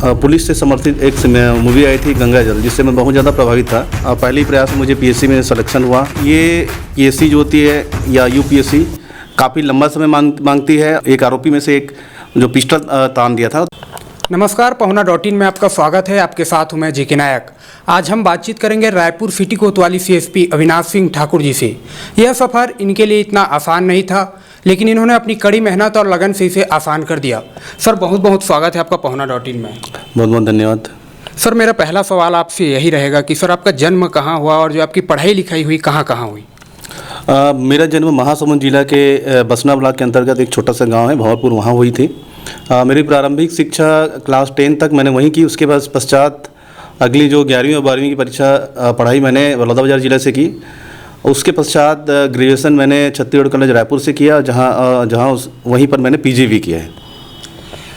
Police से समर्थित एक मूवी आई थी गंगा जल, जिससे मैं बहुत ज़्यादा प्रभावित था। पहले ही प्रयास में मुझे पीएससी में सिलेक्शन हुआ। ये पीएससी जो होती है या यूपीएससी काफ़ी लंबा समय मांगती है। एक आरोपी में से एक जो पिस्टल तान दिया था। नमस्कार, पहुना.in में आपका स्वागत है। आपके साथ हूं मैं जेके नायक। आज हम बातचीत करेंगे रायपुर सिटी कोतवाली सीएसपी अविनाश सिंह ठाकुर जी से। यह सफ़र इनके लिए इतना आसान नहीं था, लेकिन इन्होंने अपनी कड़ी मेहनत और लगन से इसे आसान कर दिया। सर, बहुत बहुत स्वागत है आपका पहुना.in में। बहुत बहुत धन्यवाद। सर, मेरा पहला सवाल आपसे यही रहेगा कि सर, आपका जन्म कहाँ हुआ और जो आपकी पढ़ाई लिखाई हुई कहाँ कहाँ हुई? मेरा जन्म महासमुंद जिला के बसना ब्लॉक के अंतर्गत एक छोटा सा गांव है भंवरपुर, वहाँ हुई थी। मेरी प्रारंभिक शिक्षा क्लास 10 तक मैंने वहीं की। उसके बाद पश्चात अगली जो 11वीं और 12वीं की परीक्षा पढ़ाई मैंने बलौदाबाजार जिले से की। उसके पश्चात ग्रेजुएशन मैंने छत्तीसगढ़ कॉलेज रायपुर से किया, जहाँ वहीं पर मैंने पीजी भी किया है।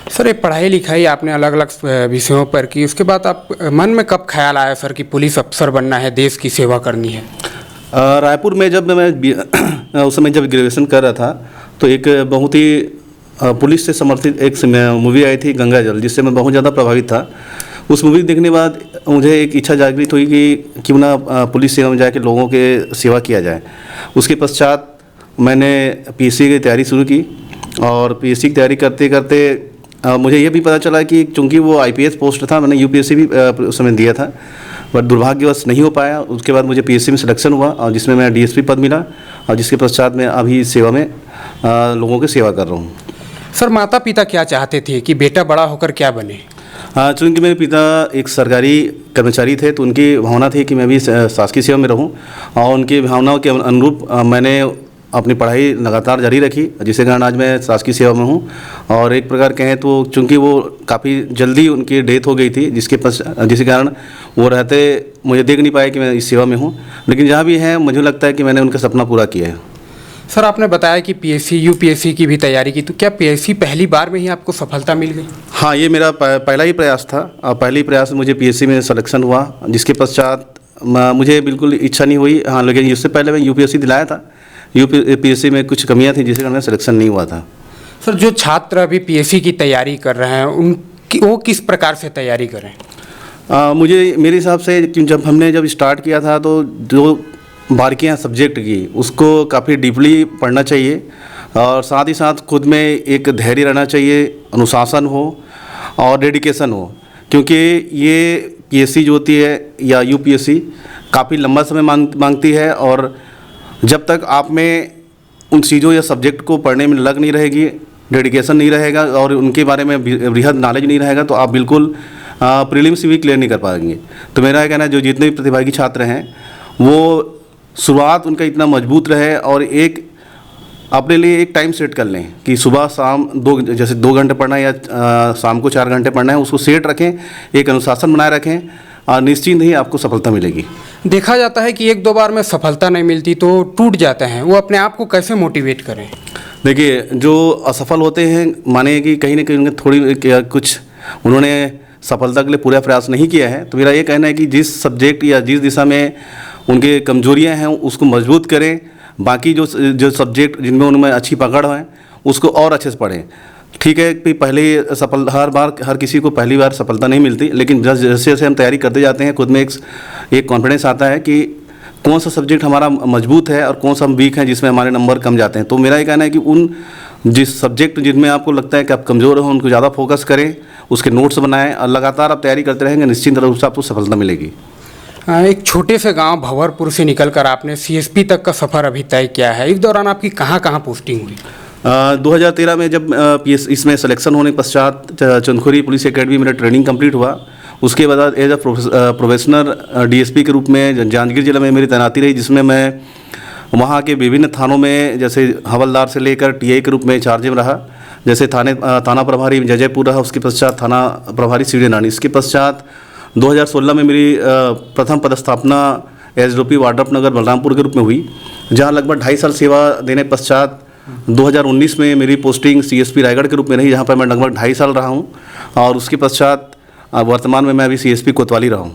सर, ये पढ़ाई लिखाई आपने अलग अलग विषयों पर की, उसके बाद आप मन में कब ख्याल आया सर कि पुलिस अफसर बनना है, देश की सेवा करनी है? रायपुर में जब मैं उस समय जब ग्रेजुएशन कर रहा था तो एक बहुत ही पुलिस से समर्थित एक मूवी आई थी गंगा जल, जिससे मैं बहुत ज़्यादा प्रभावित था। उस मूवी देखने के बाद मुझे एक इच्छा जागृत हुई कि क्यों ना पुलिस सेवा में जाके लोगों के सेवा किया जाए। उसके पश्चात मैंने पीएससी की तैयारी शुरू की और पीएससी की तैयारी करते करते मुझे ये भी पता चला कि चूँकि वो आईपीएस पोस्ट था, मैंने यूपीएससी भी उस समय दिया था, बट दुर्भाग्यवश नहीं हो पाया। उसके बाद मुझे पीएससी में सिलेक्शन हुआ और जिसमें मैं डीएसपी पद मिला और जिसके पश्चात मैं अभी सेवा में लोगों की सेवा कर रहा हूँ। सर, माता पिता क्या चाहते थे कि बेटा बड़ा होकर क्या बने? चूँकि मेरे पिता एक सरकारी कर्मचारी थे, तो उनकी भावना थी कि मैं भी शासकीय सेवा में रहूं और उनकी भावनाओं के अनुरूप मैंने अपनी पढ़ाई लगातार जारी रखी, जिसके कारण आज मैं शासकीय सेवा में हूं। और एक प्रकार कहें तो चूँकि वो काफ़ी जल्दी उनकी डेथ हो गई थी, जिसके कारण वो रहते मुझे देख नहीं पाए कि मैं इस सेवा में हूँ, लेकिन जहाँ भी है मुझे लगता है कि मैंने उनका सपना पूरा किया है। सर, आपने बताया कि पीएससी यूपीएससी की भी तैयारी की, तो क्या पीएससी पहली बार में ही आपको सफलता मिल गई? हाँ, ये मेरा पहला ही प्रयास था और पहले ही प्रयास में मुझे पीएससी में सिलेक्शन हुआ, जिसके पश्चात मुझे बिल्कुल इच्छा नहीं हुई। हाँ, लेकिन इससे पहले मैं यूपीएससी दिलाया था। पीएससी में कुछ कमियां थी जिसके कारण सिलेक्शन नहीं हुआ था। सर, जो छात्र अभी पीएससी की तैयारी कर रहे हैं उनकी वो किस प्रकार से तैयारी करें? मेरे हिसाब से जब स्टार्ट किया था तो जो बारीकियाँ सब्जेक्ट की उसको काफ़ी डीपली पढ़ना चाहिए और साथ ही साथ खुद में एक धैर्य रहना चाहिए, अनुशासन हो और डेडिकेशन हो, क्योंकि ये पीएससी जो होती है या यूपीएससी काफ़ी लंबा समय मांगती है और जब तक आप में उन चीज़ों या सब्जेक्ट को पढ़ने में लग नहीं रहेगी, डेडिकेशन नहीं रहेगा और उनके बारे में बृहद नॉलेज नहीं रहेगा, तो आप बिल्कुल प्रीलिम्स भी क्लियर नहीं कर पाएंगे। तो मेरा ये कहना है जो जितने भी प्रतिभागी छात्र हैं वो शुरुआत उनका इतना मजबूत रहे और एक अपने लिए एक टाइम सेट कर लें कि सुबह शाम जैसे 2 घंटे पढ़ना है या शाम को 4 घंटे पढ़ना है, उसको सेट रखें, एक अनुशासन बनाए रखें और निश्चिंत ही आपको सफलता मिलेगी। देखा जाता है कि 1-2 बार में सफलता नहीं मिलती तो टूट जाते हैं, वो अपने आप को कैसे मोटिवेट करें? देखिए, जो असफल होते हैं माने कि कहीं ना कहीं थोड़ी कुछ उन्होंने सफलता के लिए पूरा प्रयास नहीं किया है, तो मेरा ये कहना है कि जिस सब्जेक्ट या जिस दिशा में उनके कमजोरियां हैं उसको मजबूत करें। बाकी जो सब्जेक्ट जिनमें उनमें अच्छी पकड़ है उसको और अच्छे से पढ़ें। ठीक है कि हर किसी को पहली बार सफलता नहीं मिलती, लेकिन जैसे जैसे हम तैयारी करते जाते हैं खुद में एक कॉन्फिडेंस आता है कि कौन सा सब्जेक्ट हमारा मजबूत है और कौन सा हम वीक हैं जिसमें हमारे नंबर कम जाते हैं। तो मेरा ये कहना है कि जिस सब्जेक्ट जिनमें आपको लगता है कि आप कमज़ोर हो उनको ज़्यादा फोकस करें, उसके नोट्स बनाएं और लगातार आप तैयारी करते रहेंगे, निश्चित रूप से आपको सफलता मिलेगी। एक छोटे से गांव भंवरपुर से निकलकर आपने सीएसपी तक का सफ़र अभी तय किया है। इस दौरान आपकी कहाँ कहाँ पोस्टिंग हुई? 2013 में जब इसमें सिलेक्शन होने के पश्चात चंदखुरी पुलिस एकेडमी मेरा ट्रेनिंग कंप्लीट हुआ। उसके बाद एज अ प्रोफेशनल डीएसपी के रूप में जांजगीर जिला में मेरी तैनाती रही, जिसमें मैं वहाँ के विभिन्न थानों में जैसे हवलदार से लेकर टीआई के रूप में चार्ज में रहा। जैसे थाना प्रभारी जयपुर रहा, उसके पश्चात थाना प्रभारी सीढ़ी। इसके पश्चात 2016 में मेरी प्रथम पदस्थापना एसडीओपी वाड्रप नगर बलरामपुर के रूप में हुई, जहां लगभग 2.5 साल सेवा देने पश्चात 2019 में मेरी पोस्टिंग सीएसपी रायगढ़ के रूप में रही, जहां पर मैं लगभग 2.5 साल रहा हूं और उसके पश्चात वर्तमान में मैं अभी सीएसपी कोतवाली रहा हूं।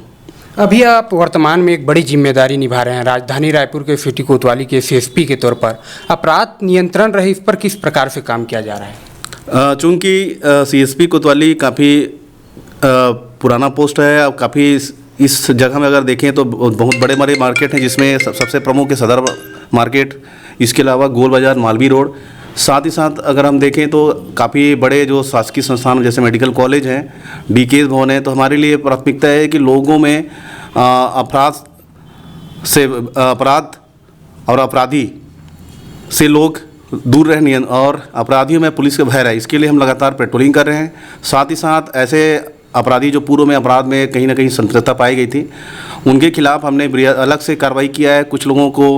अभी आप वर्तमान में एक बड़ी जिम्मेदारी निभा रहे हैं राजधानी रायपुर के सिटी कोतवाली के सीएसपी के तौर पर। अपराध नियंत्रण रहे, इस पर किस प्रकार से काम किया जा रहा है? चूँकि सीएसपी कोतवाली काफ़ी पुराना पोस्ट है। अब काफ़ी इस जगह में अगर देखें तो बहुत बड़े बड़े मार्केट हैं, जिसमें सबसे प्रमुख है सदर मार्केट, इसके अलावा गोल बाज़ार, मालवी रोड। साथ ही साथ अगर हम देखें तो काफ़ी बड़े जो शासकीय संस्थान जैसे मेडिकल कॉलेज हैं, डीकेएस भवन है। तो हमारे लिए प्राथमिकता है कि लोगों में अपराध और अपराधी से लोग दूर रहने और अपराधियों में पुलिस का भय रहे, इसके लिए हम लगातार पेट्रोलिंग कर रहे हैं। साथ ही साथ ऐसे अपराधी जो पूर्व में अपराध में कहीं ना कहीं संलिप्तता पाई गई थी, उनके खिलाफ हमने अलग से कार्रवाई किया है। कुछ लोगों को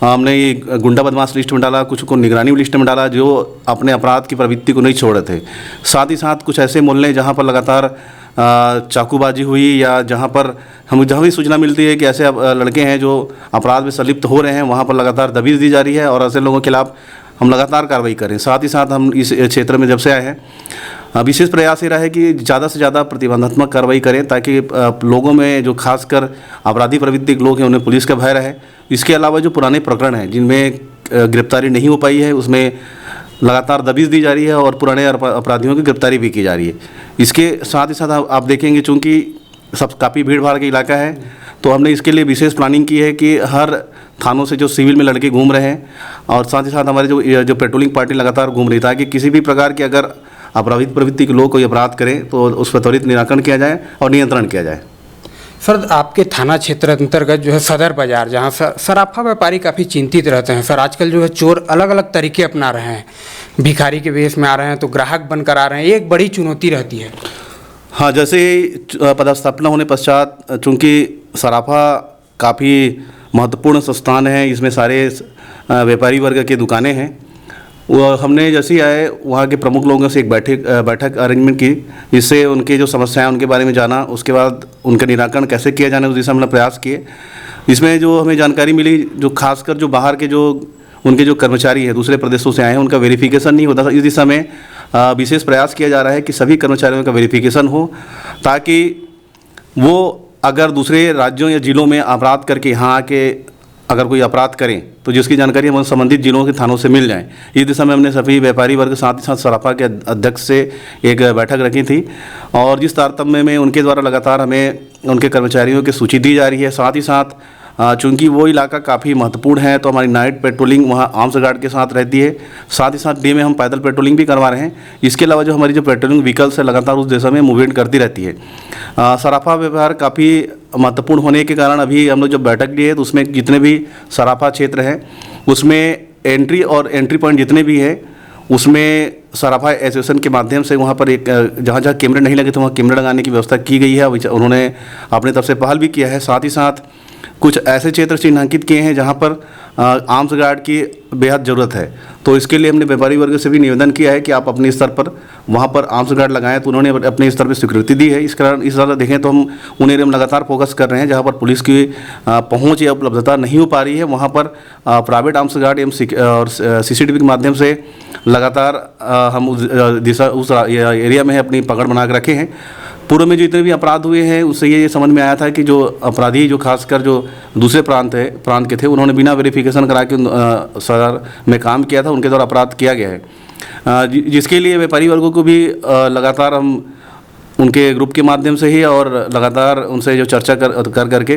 हमने ये गुंडा बदमाश लिस्ट में डाला, कुछ को निगरानी लिस्ट में डाला जो अपने अपराध की प्रवृत्ति को नहीं छोड़ रहे थे। साथ ही साथ कुछ ऐसे मोहल्ले जहाँ पर लगातार चाकूबाजी हुई या जहाँ भी सूचना मिलती है कि ऐसे लड़के हैं जो अपराध में संलिप्त हो रहे हैं, वहाँ पर लगातार दबिश दी जा रही है और ऐसे लोगों के खिलाफ हम लगातार कार्रवाई करें। साथ ही साथ हम इस क्षेत्र में जब से आए हैं विशेष प्रयास ये रहा है कि ज़्यादा से ज़्यादा प्रतिबंधात्मक कार्रवाई करें, ताकि लोगों में जो खासकर अपराधी प्रवृत्ति के लोग हैं उन्हें पुलिस का भय रहे। इसके अलावा जो पुराने प्रकरण हैं जिनमें गिरफ्तारी नहीं हो पाई है, उसमें लगातार दबिश दी जा रही है और पुराने अपराधियों की गिरफ्तारी भी की जा रही है। इसके साथ ही साथ आप देखेंगे चूँकि सब काफ़ी भीड़ भाड़ का इलाका है, तो हमने इसके लिए विशेष प्लानिंग की है कि हर थानों से जो सिविल में लड़के घूम रहे हैं और साथ ही साथ हमारे जो पेट्रोलिंग पार्टी लगातार घूम रही, ताकि किसी भी प्रकार की अगर अपराधिक प्रवृत्ति के लोग कोई अपराध करें तो उस पर त्वरित निराकरण किया जाए और नियंत्रण किया जाए। सर, आपके थाना क्षेत्र अंतर्गत जो है सदर बाज़ार, जहाँ सराफा व्यापारी काफ़ी चिंतित रहते हैं। सर, आजकल जो है चोर अलग अलग तरीके अपना रहे हैं, भिखारी के वेश में आ रहे हैं तो ग्राहक बनकर आ रहे हैं, ये एक बड़ी चुनौती रहती है। हाँ, जैसे पदस्थापना होने पश्चात चूँकि सराफा काफ़ी महत्वपूर्ण संस्थान है, इसमें सारे व्यापारी वर्ग के दुकानें हैं। वो हमने जैसे ही आए वहाँ के प्रमुख लोगों से एक बैठक अरेंजमेंट की, जिससे उनके जो समस्याएं उनके बारे में जाना, उसके बाद उनका निराकरण कैसे किया जाने उस दिशा में हमने प्रयास किए। इसमें जो हमें जानकारी मिली, जो खासकर जो बाहर के उनके जो कर्मचारी हैं दूसरे प्रदेशों से आए हैं, उनका वेरिफिकेशन नहीं होता था। इस दिशा में विशेष प्रयास किया जा रहा है कि सभी कर्मचारियों का वेरिफिकेशन हो, ताकि वो अगर दूसरे राज्यों या ज़िलों में अपराध करके यहाँ आके अगर कोई अपराध करें तो जिसकी जानकारी हमें संबंधित जिलों के थानों से मिल जाए। इस दिशा में हमने सभी व्यापारी वर्ग साथ ही साथ सराफा के अध्यक्ष से एक बैठक रखी थी और जिस तारतम्य में उनके द्वारा लगातार हमें उनके कर्मचारियों की सूची दी जा रही है। साथ ही साथ चूँकि वो इलाका काफ़ी महत्वपूर्ण है तो हमारी नाइट पेट्रोलिंग वहाँ आर्म्स गार्ड के साथ रहती है। साथ ही साथ डे में हम पैदल पेट्रोलिंग भी करवा रहे हैं। इसके अलावा जो हमारी जो पेट्रोलिंग व्हीकल्स है लगातार उस दिशा में मूवमेंट करती रहती है। सराफा व्यवहार काफ़ी महत्वपूर्ण होने के कारण अभी हम लोग जब बैठक ली है तो उसमें जितने भी सराफा क्षेत्र हैं उसमें एंट्री और एंट्री पॉइंट जितने भी हैं उसमें सराफा एसोसिएशन के माध्यम से वहाँ पर एक जहाँ जहाँ कैमरे नहीं लगे थे वहाँ कैमरे लगाने की व्यवस्था की गई है। उन्होंने अपनी तरफ से पहल भी किया है। साथ ही साथ कुछ ऐसे क्षेत्र चिन्हांकित किए हैं जहाँ पर आर्म्स गार्ड की बेहद ज़रूरत है, तो इसके लिए हमने व्यापारी वर्ग से भी निवेदन किया है कि आप अपने स्तर पर वहाँ पर आर्म्स गार्ड लगाएं। तो उन्होंने अपने स्तर पर स्वीकृति दी है। इस कारण इस तरह देखें तो हम उन्हें लगातार फोकस कर रहे हैं। जहाँ पर पुलिस की पहुँच या उपलब्धता नहीं हो पा रही है वहाँ पर प्राइवेट आर्म्स गार्ड और CCTV के माध्यम से लगातार हम उस एरिया में अपनी पकड़ बना के रखे हैं। पूर्व में जो इतने भी अपराध हुए हैं उससे ये समझ में आया था कि जो अपराधी जो खासकर जो दूसरे प्रांत के थे उन्होंने बिना वेरिफिकेशन करा के सदर में काम किया था, उनके द्वारा अपराध किया गया है। जिसके लिए व्यापारी वर्गों को भी लगातार हम उनके ग्रुप के माध्यम से ही और लगातार उनसे जो चर्चा करके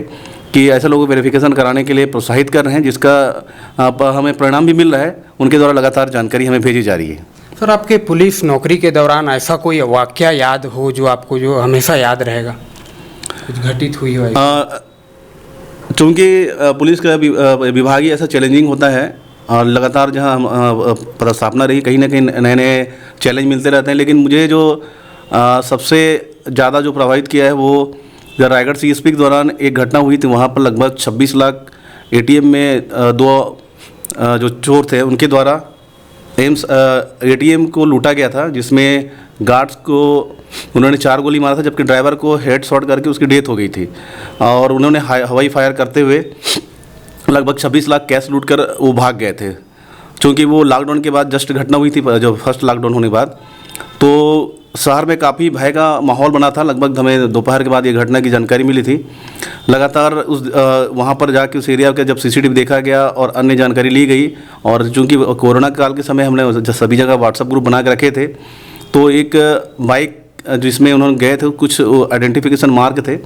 कि ऐसे लोगों को वेरिफिकेशन कराने के लिए प्रोत्साहित कर रहे हैं, जिसका हमें परिणाम भी मिल रहा है। उनके द्वारा लगातार जानकारी हमें भेजी जा रही है। सर, आपके पुलिस नौकरी के दौरान ऐसा कोई वाकया याद हो जो आपको जो हमेशा याद रहेगा, कुछ घटित हुई हो? चूँकि पुलिस का विभाग ही ऐसा चैलेंजिंग होता है और लगातार जहाँ पदस्थापना रही कहीं ना कहीं नए नए चैलेंज मिलते रहते हैं। लेकिन मुझे जो सबसे ज़्यादा जो प्रभावित किया है वो जब रायगढ़ CSP के दौरान एक घटना हुई थी। वहाँ पर लगभग 26 लाख ATM में दो जो चोर थे उनके द्वारा ATM को लूटा गया था, जिसमें गार्ड्स को उन्होंने 4 गोली मारा था जबकि ड्राइवर को हेड शॉट करके उसकी डेथ हो गई थी और उन्होंने हवाई फायर करते हुए लगभग 26 लाख कैश लूट कर वो भाग गए थे। चूँकि वो लॉकडाउन के बाद जस्ट घटना हुई थी, जो फर्स्ट लॉकडाउन होने के बाद, तो शहर में काफ़ी भय का माहौल बना था। लगभग हमें दोपहर के बाद ये घटना की जानकारी मिली थी। लगातार वहाँ पर जाके उस एरिया का जब CCTV देखा गया और अन्य जानकारी ली गई और चूँकि कोरोना काल के समय हमने सभी जगह WhatsApp ग्रुप बना के रखे थे, तो एक बाइक जिसमें उन्होंने गए थे कुछ आइडेंटिफिकेशन मार्क थे,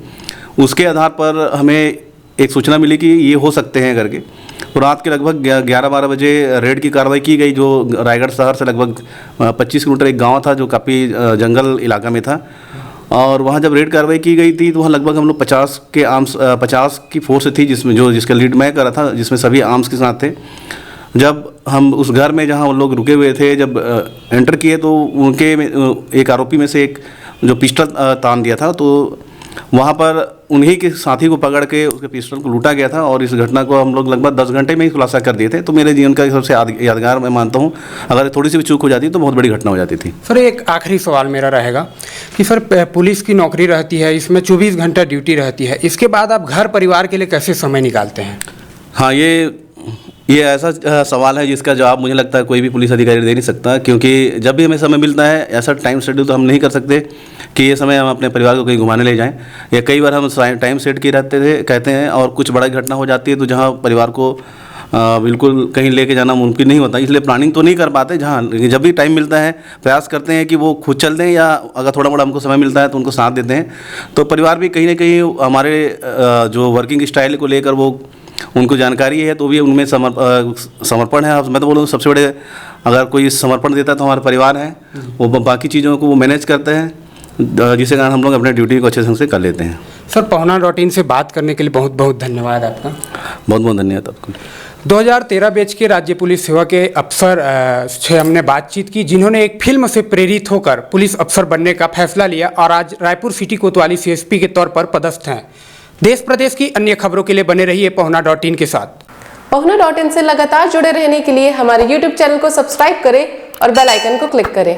उसके आधार पर हमें एक सूचना मिली कि ये हो सकते हैं करके। तो रात के लगभग 11-12 बजे रेड की कार्रवाई की गई, जो रायगढ़ शहर से लगभग 25 किलोमीटर एक गांव था जो काफ़ी जंगल इलाका में था। और वहाँ जब रेड कार्रवाई की गई थी तो वहाँ लगभग हम लोग 50 की फोर्स थी, जिसका लीड मैं कर रहा था, जिसमें सभी आर्म्स के साथ थे। जब हम उस घर में जहाँ वो लोग रुके हुए थे, जब एंटर किए तो उनके एक आरोपी में से एक जो पिस्टल तान दिया था, तो वहाँ पर उन्हीं के साथी को पकड़ के उसके पिस्टल को लूटा गया था। और इस घटना को हम लोग लगभग 10 घंटे में ही खुलासा कर दिए थे। तो मेरे जीवन का सबसे यादगार मैं मानता हूँ। अगर थोड़ी सी भी चूक हो जाती तो बहुत बड़ी घटना हो जाती थी। सर, एक आखिरी सवाल मेरा रहेगा कि सर, पुलिस की नौकरी रहती है, इसमें 24 घंटा ड्यूटी रहती है, इसके बाद आप घर परिवार के लिए कैसे समय निकालते हैं? हाँ, ये ऐसा सवाल है जिसका जवाब मुझे लगता है कोई भी पुलिस अधिकारी दे नहीं सकता, क्योंकि जब भी हमें समय मिलता है ऐसा टाइम शेड्यूल तो हम नहीं कर सकते कि ये समय हम अपने परिवार को कहीं घुमाने ले जाएं। या कई बार हम टाइम सेट किए कहते हैं और कुछ बड़ी घटना हो जाती है तो जहां परिवार को बिल्कुल कहीं लेके जाना मुमकिन नहीं होता, इसलिए प्लानिंग तो नहीं कर पाते। जब भी टाइम मिलता है प्रयास करते हैं कि वो खुद चल दें, या अगर थोड़ा मोड़ा हमको समय मिलता है तो उनको साथ देते हैं। तो परिवार भी कहीं ना कहीं हमारे जो वर्किंग स्टाइल को लेकर वो उनको जानकारी है, तो भी उनमें समर्पण है। मैं तो बोलूँ सबसे बड़े अगर कोई समर्पण देता है तो हमारा परिवार है। वो बाकी चीज़ों को वो मैनेज करते हैं, जिसके कारण हम लोग अपने ड्यूटी को अच्छे ढंग से कर लेते हैं। सर, Pahuna.in से बात करने के लिए बहुत बहुत धन्यवाद आपका। बहुत बहुत धन्यवाद आपको। 2013 बैच के राज्य पुलिस सेवा के अफसर से हमने बातचीत की, जिन्होंने एक फिल्म से प्रेरित होकर पुलिस अफसर बनने का फैसला लिया और आज रायपुर सिटी कोतवाली CSP के तौर पर पदस्थ हैं। देश प्रदेश की अन्य खबरों के लिए बने रहिए Pahuna.in के साथ। Pahuna.in से लगातार जुड़े रहने के लिए हमारे YouTube चैनल को सब्सक्राइब करें और बेल आइकन को क्लिक करें।